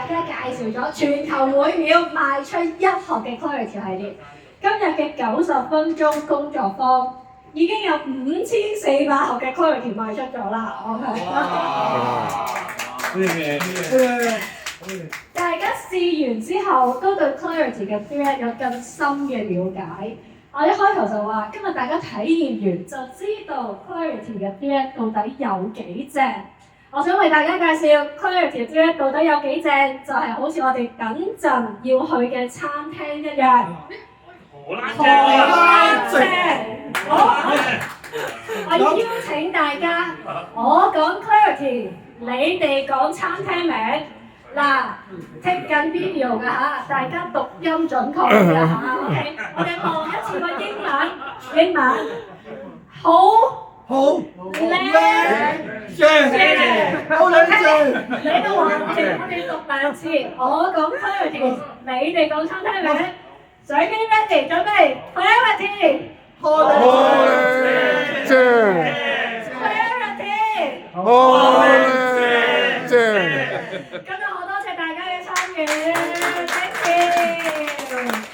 大家介紹咗全球每秒賣出1學嘅 Clarity 系列。今日嘅90分鐘工作坊已經有5400學嘅 Clarity 賣出咗啦。大家試完之後都對 Clarity 嘅 thread 有更深嘅了解。我一開頭就話，今日大家體驗完就知道 Clarity 嘅 thread 到底有幾正。我想為大家介紹 Clarity 嘅 thread 到底有幾正，就係好似我哋等陣要去嘅餐廳一樣。荷蘭正，我邀請大家，我講 Clarity， 你哋講餐廳名。嗱，take 緊 video 㗎嚇，大家讀音準確㗎嚇 ，OK？ 我哋望一次個英文，好靚正，好靚正。你都話我哋讀2次，我講 Clarity， 你哋講餐廳名。水機 ready， 準備 Clarity， 好靚正 ，Clarity， 好靚正。今日好多謝大家嘅參與 ，thank you。